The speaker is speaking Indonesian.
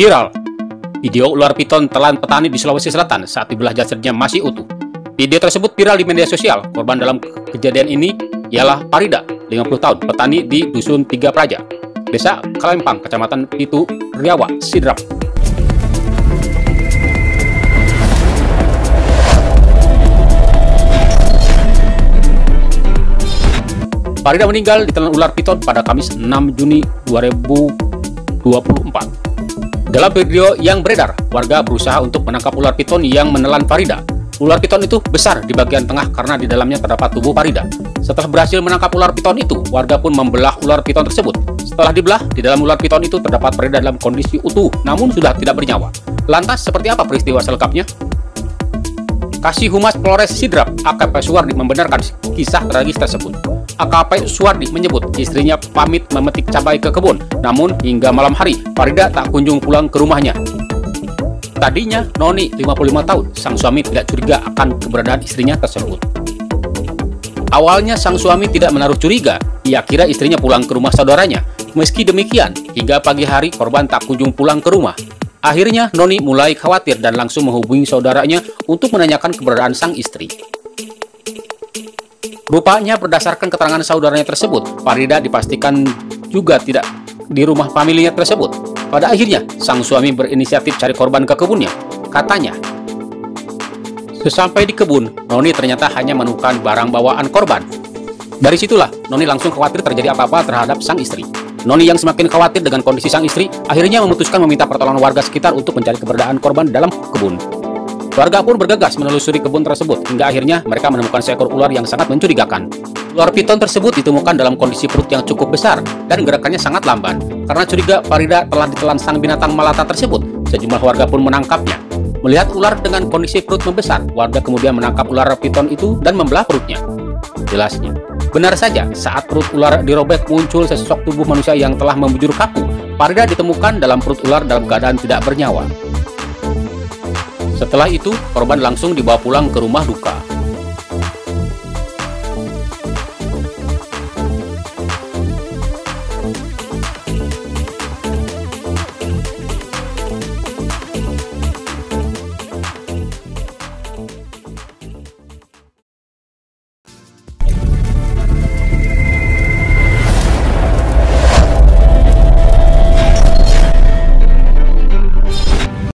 Viral, video ular piton telan petani di Sulawesi Selatan saat dibelah jasadnya masih utuh. Video tersebut viral di media sosial. Korban dalam kejadian ini ialah Farida, 50 tahun, petani di Dusun Tiga Praja, Desa Kalempang, Kecamatan Pitu Riawa, Sidrap. Farida meninggal ditelan ular piton pada Kamis 6 Juni 2024. Dalam video yang beredar, warga berusaha untuk menangkap ular piton yang menelan Farida. Ular piton itu besar di bagian tengah karena di dalamnya terdapat tubuh Farida. Setelah berhasil menangkap ular piton itu, warga pun membelah ular piton tersebut. Setelah dibelah, di dalam ular piton itu terdapat Farida dalam kondisi utuh, namun sudah tidak bernyawa. Lantas, seperti apa peristiwa selengkapnya? Kasih Humas Polres Sidrap, AKP Suwardi, membenarkan kisah tragis tersebut. AKP Suwardi menyebut istrinya pamit memetik cabai ke kebun, namun hingga malam hari Farida tak kunjung pulang ke rumahnya. Tadinya Noni, 55 tahun, sang suami tidak curiga akan keberadaan istrinya tersebut. Awalnya sang suami tidak menaruh curiga, ia kira istrinya pulang ke rumah saudaranya. Meski demikian, hingga pagi hari korban tak kunjung pulang ke rumah. Akhirnya Noni mulai khawatir dan langsung menghubungi saudaranya untuk menanyakan keberadaan sang istri. Rupanya berdasarkan keterangan saudaranya tersebut, Farida dipastikan juga tidak di rumah familinya tersebut. Pada akhirnya, sang suami berinisiatif cari korban ke kebunnya. Katanya, sesampai di kebun, Noni ternyata hanya menemukan barang bawaan korban. Dari situlah, Noni langsung khawatir terjadi apa-apa terhadap sang istri. Noni yang semakin khawatir dengan kondisi sang istri, akhirnya memutuskan meminta pertolongan warga sekitar untuk mencari keberadaan korban dalam kebun. Warga pun bergegas menelusuri kebun tersebut, hingga akhirnya mereka menemukan seekor ular yang sangat mencurigakan. Ular piton tersebut ditemukan dalam kondisi perut yang cukup besar dan gerakannya sangat lamban. Karena curiga Farida telah ditelan sang binatang melata tersebut, sejumlah warga pun menangkapnya. Melihat ular dengan kondisi perut membesar, warga kemudian menangkap ular piton itu dan membelah perutnya. Jelasnya, benar saja, saat perut ular dirobek muncul sesosok tubuh manusia yang telah membujur kaku. Farida ditemukan dalam perut ular dalam keadaan tidak bernyawa. Setelah itu, korban langsung dibawa pulang ke rumah duka.